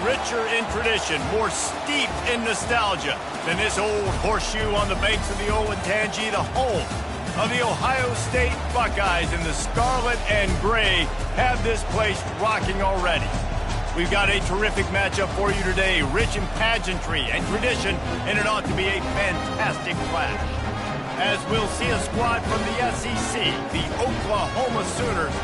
richer in tradition, more steeped in nostalgia than this old horseshoe on the banks of the Olentangy, the home of the Ohio State Buckeyes, and the scarlet and gray have this place rocking already. We've got a terrific matchup for you today, rich in pageantry and tradition, and it ought to be a fantastic clash. As we'll see a squad from the SEC, the Oklahoma Sooners,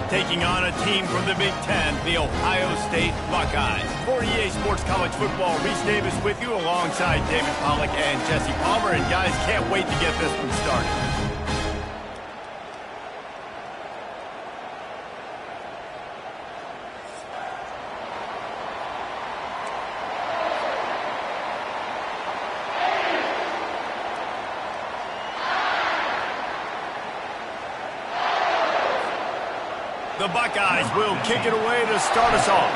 taking on a team from the Big Ten, the Ohio State Buckeyes. For EA Sports College Football, Reese Davis with you alongside David Pollack and Jesse Palmer, and guys, can't wait to get this one started. The Buckeyes will kick it away to start us off.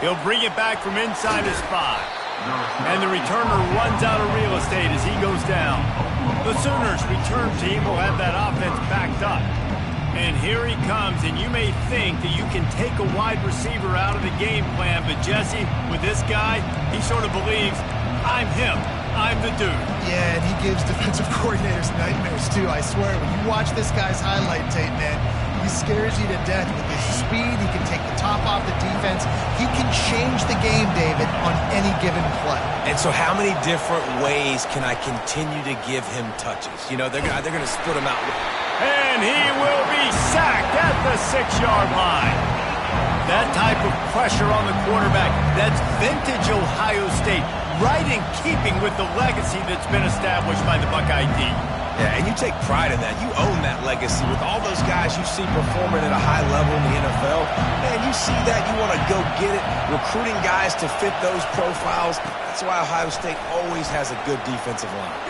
He'll bring it back from inside his 5. And the returner runs out of real estate as he goes down. The Sooners return team will have that offense backed up. And here he comes, and you may think that you can take a wide receiver out of the game plan, but Jesse, with this guy, he sort of believes, I'm him. I'm the dude. Yeah, and he gives defensive coordinators nightmares, too. I swear, when you watch this guy's highlight tape, man, he scares you to death with his speed. He can take the top off the defense. He can change the game, David, on any given play. And so how many different ways can I continue to give him touches? You know, they're gonna split him out. And he will be sacked at the 6-yard line. That type of pressure on the quarterback, that's vintage Ohio State. Right in keeping with the legacy that's been established by the Buckeye D. Yeah, and you take pride in that. You own that legacy with all those guys you see performing at a high level in the NFL. Man, you see that, you want to go get it, recruiting guys to fit those profiles. That's why Ohio State always has a good defensive line.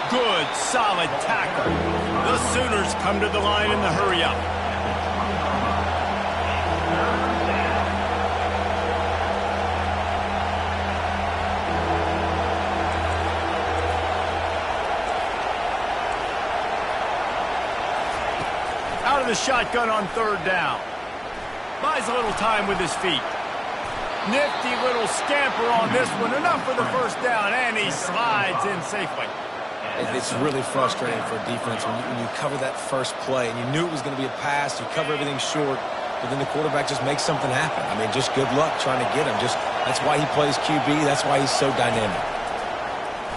Good, solid tackle. The Sooners come to the line in the hurry-up. Out of the shotgun on 3rd down. Buys a little time with his feet. Nifty little scamper on this one. Enough for the 1st down, and he slides in safely. It's really frustrating for a defense when you cover that first play, and you knew it was going to be a pass. You cover everything short, but then the quarterback just makes something happen. I mean, just good luck trying to get him. That's why he plays QB. That's why he's so dynamic.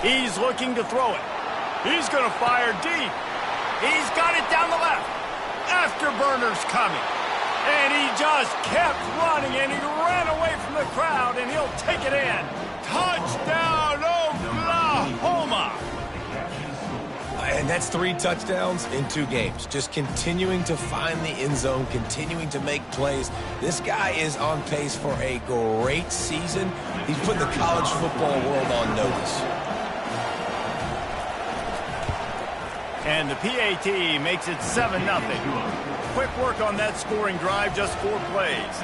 He's looking to throw it. He's going to fire deep. He's got it down the left. Afterburner's coming. And he just kept running, and he ran away from the crowd, and he'll take it in. Touchdown, Oklahoma! And that's 3 touchdowns in 2 games. Just continuing to find the end zone, continuing to make plays. This guy is on pace for a great season. He's putting the college football world on notice. And the PAT makes it 7-0. Quick work on that scoring drive, just 4 plays.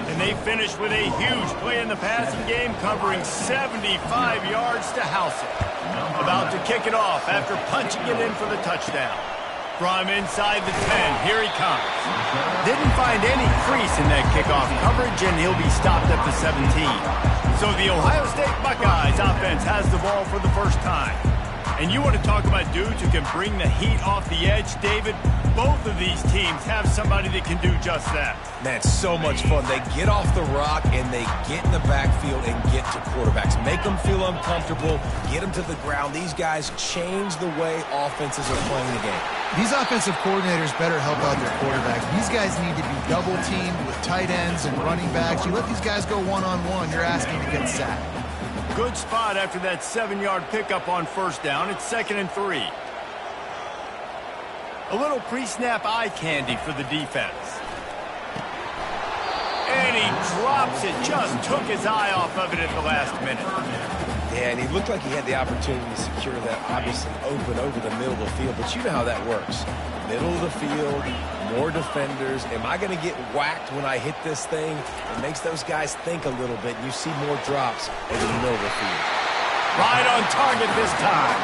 And they finish with a huge play in the passing game, covering 75 yards to house it. About to kick it off after punching it in for the touchdown. From inside the 10, here he comes. Didn't find any crease in that kickoff coverage, and he'll be stopped at the 17. So the Ohio State Buckeyes offense has the ball for the first time. And you want to talk about dudes who can bring the heat off the edge, David? Both of these teams have somebody that can do just that. Man, it's so much fun. They get off the rock and they get in the backfield and get to quarterbacks. Make them feel uncomfortable, get them to the ground. These guys change the way offenses are playing the game. These offensive coordinators better help out their quarterback. These guys need to be double-teamed with tight ends and running backs. You let these guys go one-on-one, you're asking to get sacked. Good spot after that 7-yard pickup on 1st down. It's 2nd and 3. A little pre-snap eye candy for the defense. And he drops it. Just took his eye off of it at the last minute. Yeah, and he looked like he had the opportunity to secure that, obviously open over the middle of the field. But you know how that works. Middle of the field, more defenders. Am I going to get whacked when I hit this thing? It makes those guys think a little bit. You see more drops over the middle of the field. Right on target this time.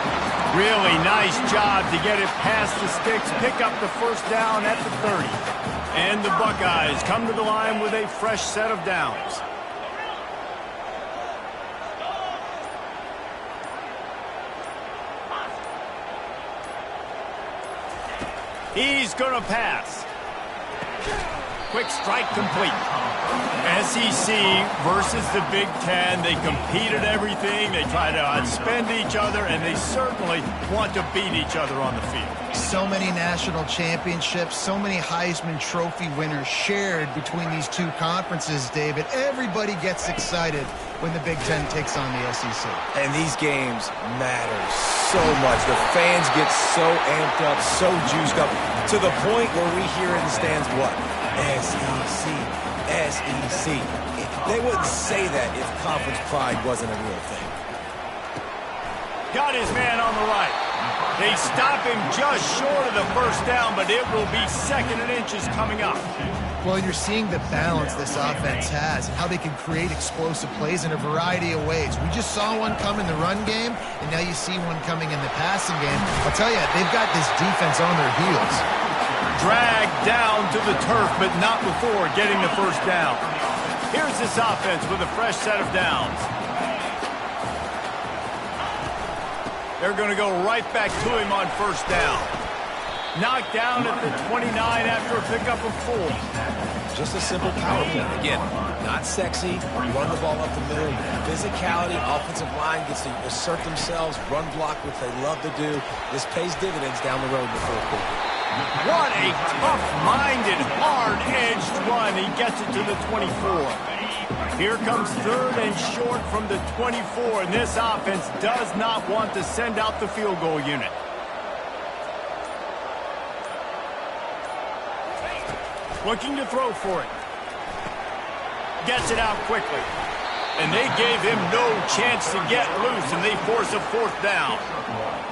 Really nice job to get it past the sticks, pick up the first down at the 30. And the Buckeyes come to the line with a fresh set of downs. He's going to pass. Quick strike complete. SEC versus the Big Ten. They compete at everything. They try to outspend each other, and they certainly want to beat each other on the field. So many national championships, so many Heisman Trophy winners shared between these two conferences, David. Everybody gets excited when the Big Ten takes on the SEC. And these games matter so much. The fans get so amped up, so juiced up, to the point where we hear in the stands what? SEC, SEC. They wouldn't say that if conference pride wasn't a real thing. Got his man on the right. They stop him just short of the first down, but it will be 2nd and inches coming up. Well, you're seeing the balance this offense has and how they can create explosive plays in a variety of ways. We just saw one come in the run game, and now you see one coming in the passing game. I'll tell you, they've got this defense on their heels. Dragged down to the turf, but not before getting the first down. Here's this offense with a fresh set of downs. They're going to go right back to him on first down. Knocked down at the 29 after a pickup of 4. Just a simple power play. Again, not sexy. Run the ball up the middle. Physicality, offensive line gets to assert themselves, run block, which they love to do. This pays dividends down the road in the fourth quarter. What a tough-minded, hard-edged run. He gets it to the 24. Here comes 3rd and short from the 24, and this offense does not want to send out the field goal unit. Looking to throw for it. Gets it out quickly. And they gave him no chance to get loose, and they force a 4th down.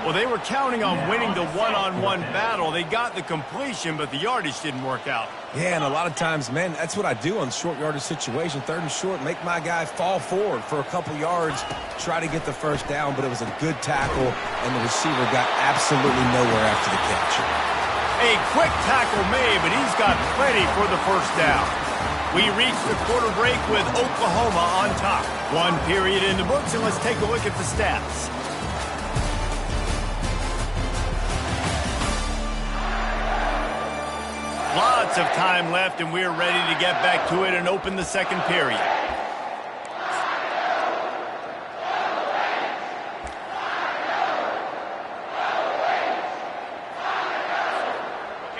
Well, they were counting on winning the one-on-one battle. They got the completion, but the yardage didn't work out. Yeah, and a lot of times, man, that's what I do on short yardage situation. 3rd and short, make my guy fall forward for a couple yards, try to get the first down, but it was a good tackle, and the receiver got absolutely nowhere after the catch. A quick tackle made, but he's got plenty for the first down. We reach the quarter break with Oklahoma on top. 1 period in the books, and let's take a look at the stats. Lots of time left, and we're ready to get back to it and open the 2nd period.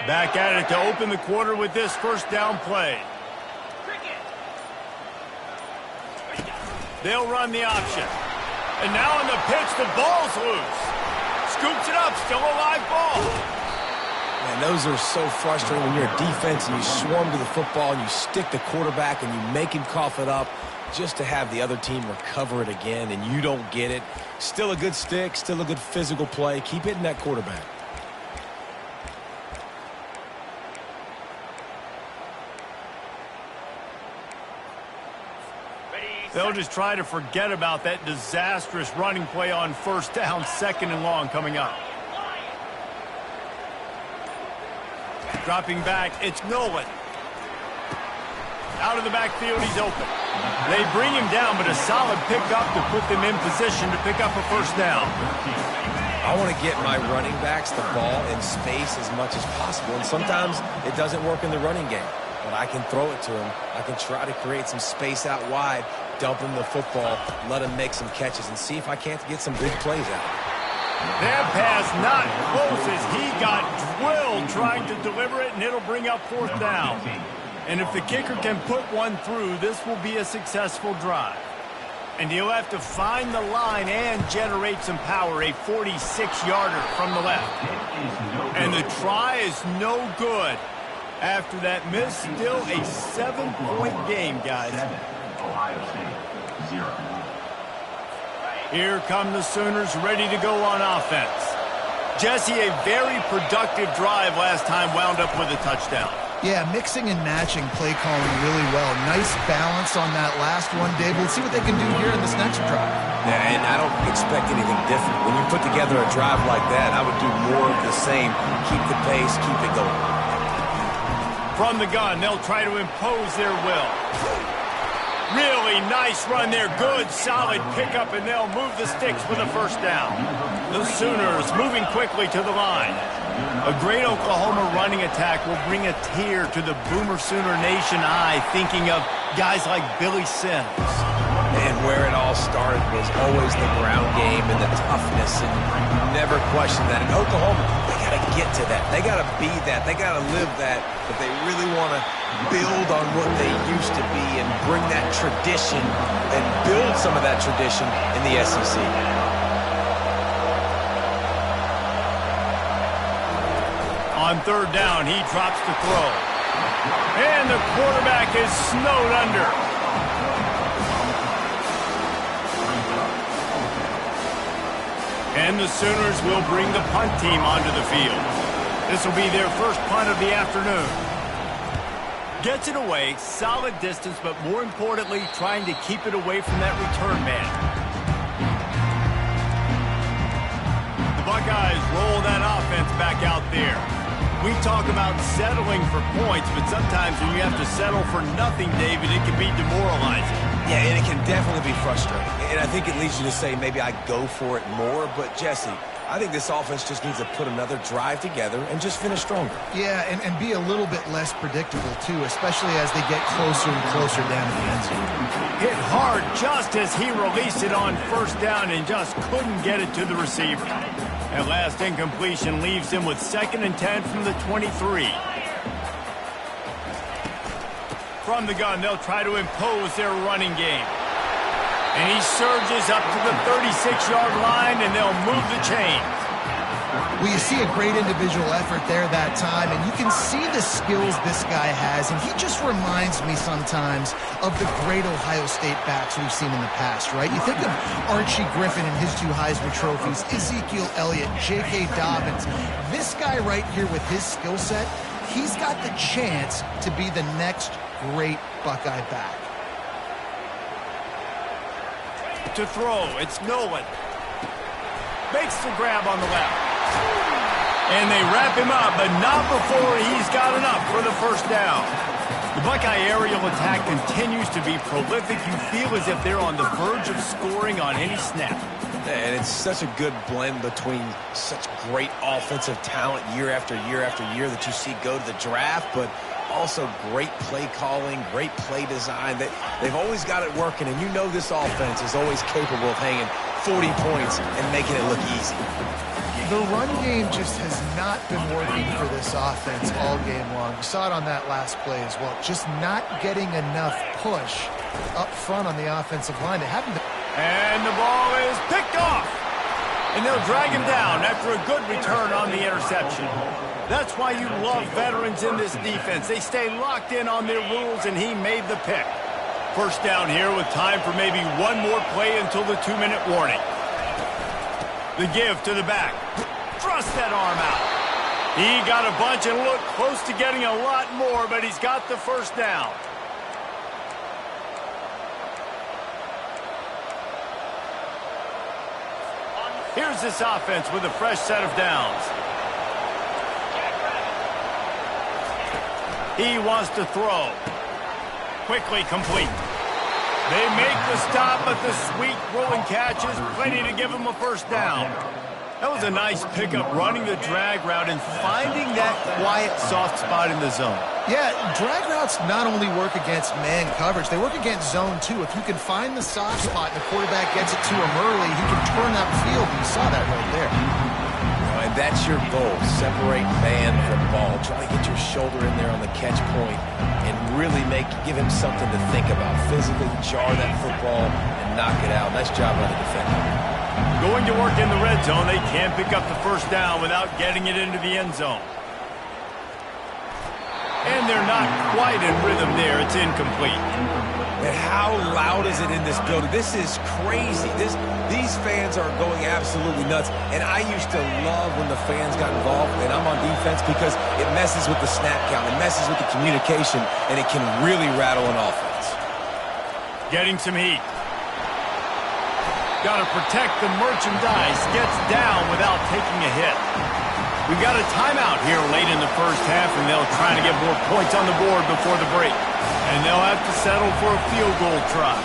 Back at it to open the quarter with this first down play. They'll run the option. And now on the pitch, the ball's loose. Scoops it up, still a live ball. Man, those are so frustrating when you're a defense and you swarm to the football and you stick the quarterback and you make him cough it up just to have the other team recover it again and you don't get it. Still a good stick, still a good physical play. Keep hitting that quarterback. They'll just try to forget about that disastrous running play on first down, 2nd and long coming up. Dropping back, it's Nolan. Out of the backfield, he's open. They bring him down, but a solid pickup to put them in position to pick up a first down. I want to get my running backs the ball in space as much as possible, and sometimes it doesn't work in the running game. But I can throw it to him. I can try to create some space out wide, dump him the football, let him make some catches, and see if I can't get some big plays out. That pass not close as he got drilled trying to deliver it, and it'll bring up 4th down. And if the kicker can put one through, this will be a successful drive. And he'll have to find the line and generate some power, a 46-yarder from the left. And the try is no good. After that miss, still a 7-point game, guys. Ohio State, 0. Here come the Sooners ready to go on offense. Jesse, a very productive drive last time wound up with a touchdown. Yeah, mixing and matching play calling really well. Nice balance on that last one, Dave. Let's see what they can do here in this next drive. Yeah, and I don't expect anything different. When you put together a drive like that, I would do more of the same. Keep the pace, keep it going. From the gun, they'll try to impose their will. Really nice run there. Good, solid pickup, and they'll move the sticks for the first down. The Sooners moving quickly to the line. A great Oklahoma running attack will bring a tear to the Boomer Sooner Nation eye, thinking of guys like Billy Sims. And where it all started was always the ground game and the toughness, and never question that. In Oklahoma, they got to get to that. They got to be that. They got to live that. But they really want to build on what they used to be and bring that tradition and build some of that tradition in the SEC. On third down, he drops the throw. And the quarterback is snowed under. And the Sooners will bring the punt team onto the field. This will be their first punt of the afternoon. Gets it away, solid distance, but more importantly, trying to keep it away from that return man. The Buckeyes roll that offense back out there. We talk about settling for points, but sometimes when you have to settle for nothing, David, it can be demoralizing. Yeah, and it can definitely be frustrating. And I think it leads you to say maybe I go for it more. But, Jesse, I think this offense just needs to put another drive together and just finish stronger. Yeah, and be a little bit less predictable, too, especially as they get closer and closer down to the end zone. Hit hard just as he released it on first down and just couldn't get it to the receiver. That last incompletion leaves him with 2nd and 10 from the 23. From the gun, they'll try to impose their running game. And he surges up to the 36-yard line, and they'll move the chain. Well, you see a great individual effort there that time, and you can see the skills this guy has, and he just reminds me sometimes of the great Ohio State backs we've seen in the past, right? You think of Archie Griffin and his 2 Heisman trophies, Ezekiel Elliott, J.K. Dobbins. This guy right here with his skill set, he's got the chance to be the next great Buckeye back. To throw, it's Nolan. Makes the grab on the left. And they wrap him up, but not before he's got enough for the first down. The Buckeye aerial attack continues to be prolific. You feel as if they're on the verge of scoring on any snap. And it's such a good blend between such great offensive talent year after year after year that you see go to the draft, but also great play calling, great play design. They've always got it working, and you know this offense is always capable of hanging 40 points and making it look easy. The run game just has not been working for this offense all game long. We saw it on that last play as well. Just not getting enough push up front on the offensive line. They haven't been... And the ball is picked off. And they'll drag him down after a good return on the interception. That's why you love veterans in this defense. They stay locked in on their rules, and he made the pick. First down here with time for maybe one more play until the 2-minute warning. The give to the back. Thrust that arm out. He got a bunch and looked close to getting a lot more, but he's got the first down. Here's this offense with a fresh set of downs. He wants to throw. Quickly complete. They make the stop, but the sweet rolling catch is plenty to give him a first down. That was a nice pickup, running the drag route and finding that quiet, soft spot in the zone. Yeah, drag routes not only work against man coverage, they work against zone too. If you can find the soft spot and the quarterback gets it to him early, he can turn that field. You saw that right there. And that's your goal, separate man from ball. Try to get your shoulder in there on the catch point and really give him something to think about. Physically jar that football and knock it out. Nice job by the defender. Going to work in the red zone, they can't pick up the first down without getting it into the end zone. And they're not quite in rhythm there. It's incomplete. And how loud is it in this building? This is crazy. These fans are going absolutely nuts. And I used to love when the fans got involved, and I'm on defense, because it messes with the snap count. It messes with the communication, and it can really rattle an offense. Getting some heat. Got to protect the merchandise. Gets down without taking a hit. We've got a timeout here late in the first half, and they'll try to get more points on the board before the break. And they'll have to settle for a field goal try.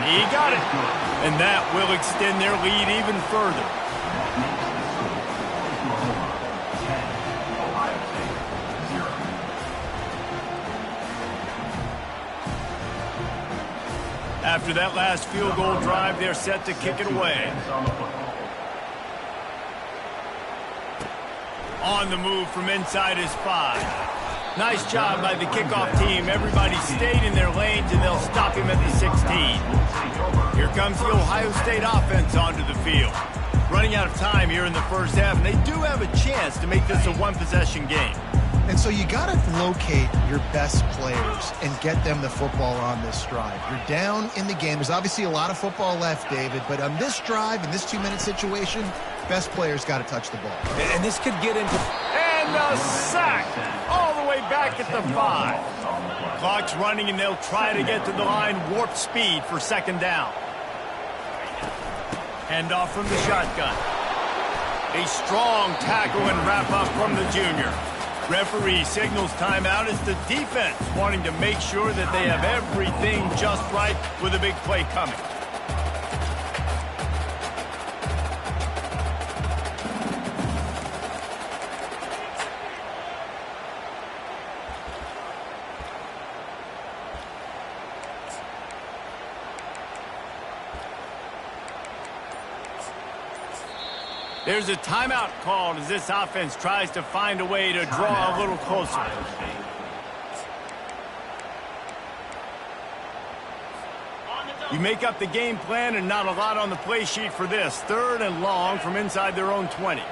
He got it. And that will extend their lead even further. After that last field goal drive, they're set to kick it away. On the move from inside his 5. Nice job by the kickoff team. Everybody stayed in their lanes, and they'll stop him at the 16. Here comes the Ohio State offense onto the field. Running out of time here in the first half, and they do have a chance to make this a one-possession game. And so you got to locate your best players and get them the football on this drive. You're down in the game. There's obviously a lot of football left, David, but on this drive, in this 2-minute situation, best players got to touch the ball. And this could get into... And a sack all the way back at the 5. Clock's running, and they'll try to get to the line warp speed for second down. Handoff from the shotgun. A strong tackle and wrap up from the junior. Referee signals timeout as the defense wanting to make sure that they have everything just right with a big play coming. There's a timeout called as this offense tries to find a way to draw a little closer. You make up the game plan, and not a lot on the play sheet for this. 3rd and long from inside their own 20.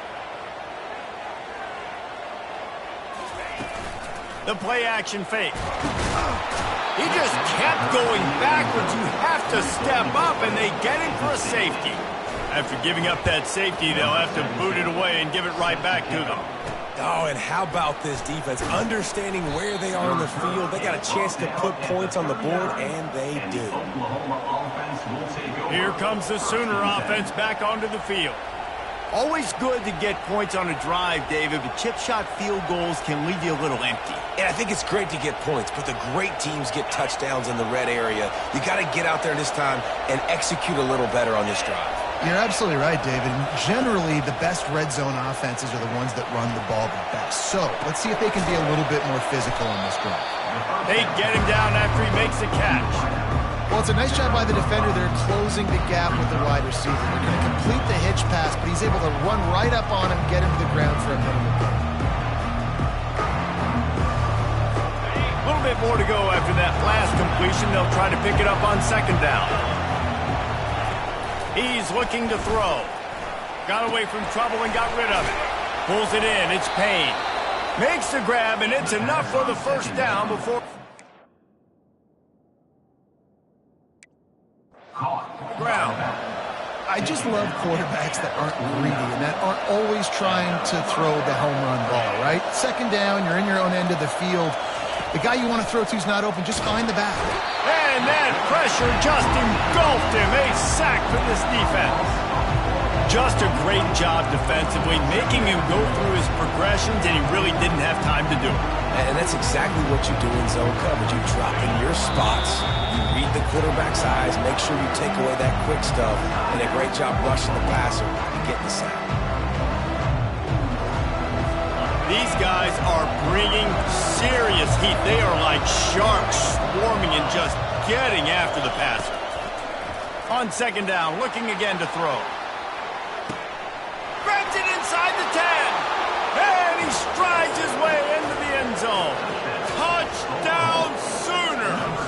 The play action fake. He just kept going backwards. You have to step up, and they get him for a safety. After giving up that safety, they'll have to boot it away and give it right back to them. Oh, and how about this defense? Understanding where they are in the field. They got a chance to put points on the board, and they do. Here comes the Sooner offense back onto the field. Always good to get points on a drive, David, but chip shot field goals can leave you a little empty. And I think it's great to get points, but the great teams get touchdowns in the red area. You got to get out there this time and execute a little better on this drive. You're absolutely right, David. Generally, the best red zone offenses are the ones that run the ball the best. So let's see if they can be a little bit more physical on this drive. They get him down after he makes the catch. Well, it's a nice job by the defender. They're closing the gap with the wide receiver. They're going to complete the hitch pass, but he's able to run right up on him, get him to the ground for a minimal gain. A little bit more to go after that last completion. They'll try to pick it up on second down. He's looking to throw. Got away from trouble and got rid of it. Pulls it in. It's Payne. Makes the grab, and it's enough for the first down before... Ground. I just love quarterbacks that aren't greedy and that aren't always trying to throw the home run ball, right? Second down, you're in your own end of the field. The guy you want to throw to is not open. Just find the back. And that pressure just engulfed him. A sack for this defense. Just a great job defensively, making him go through his progressions, and he really didn't have time to do it. And that's exactly what you do in zone coverage. You drop in your spots, you read the quarterback's eyes, make sure you take away that quick stuff, and a great job rushing the passer and getting the sack. These guys are bringing serious heat. They are like sharks swarming and just getting after the passer. On second down, looking again to throw. Grabs it inside the 10. And he strides his way into the end zone. Touchdown Sooners!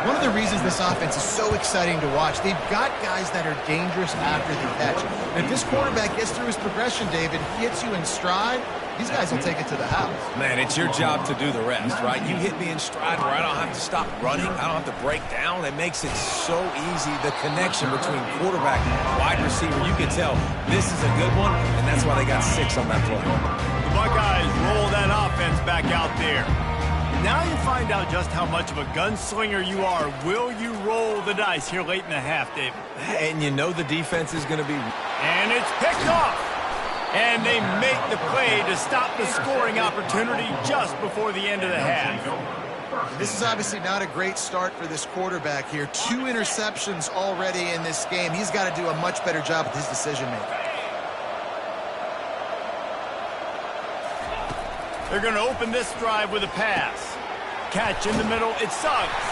One of the reasons this offense is so exciting to watch. They've got guys that are dangerous after the catch. And if this quarterback gets through his progression, David, hits you in stride, these guys will take it to the house. Man, it's your job to do the rest, right? You hit me in stride where I don't have to stop running. I don't have to break down. It makes it so easy. The connection between quarterback and wide receiver, you can tell this is a good one, and that's why they got 6 on that play. The Buckeyes roll that offense back out there. Now you find out just how much of a gunslinger you are. Will you roll the dice here late in the half, David? And you know the defense is going to be... And it's picked off. And they make the play to stop the scoring opportunity just before the end of the half. This is obviously not a great start for this quarterback here. 2 interceptions already in this game. He's got to do a much better job with his decision-making. They're going to open this drive with a pass. Catch in the middle. It sucks.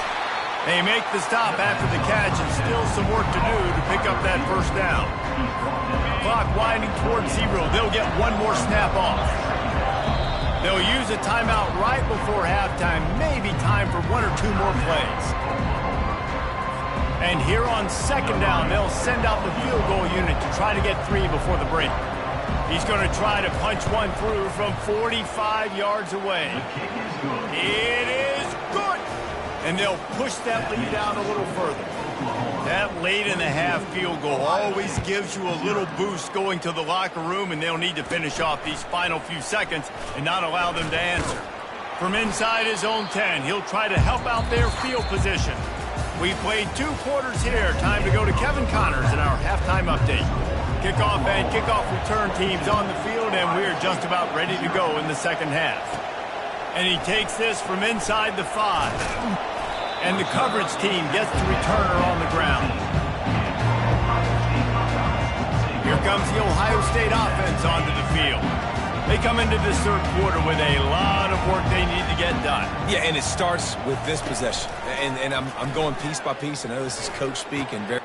They make the stop after the catch and still some work to do to pick up that first down. Clock winding towards 0. They'll get one more snap off. They'll use a timeout right before halftime. Maybe time for 1 or 2 more plays. And here on second down, they'll send out the field goal unit to try to get 3 before the break. He's going to try to punch one through from 45 yards away. It is good. And they'll push that lead out a little further. That late in the half field goal always gives you a little boost going to the locker room, and they'll need to finish off these final few seconds and not allow them to answer. From inside his own 10, he'll try to help out their field position. We've played 2 quarters here. Time to go to Kevin Connors in our halftime update. Kickoff and kickoff return teams on the field, and we're just about ready to go in the second half. And he takes this from inside the 5. And the coverage team gets the returner on the ground. Here comes the Ohio State offense onto the field. They come into this third quarter with a lot of work they need to get done. Yeah, and it starts with this possession. And I'm going piece by piece. I know this is coach speak and very...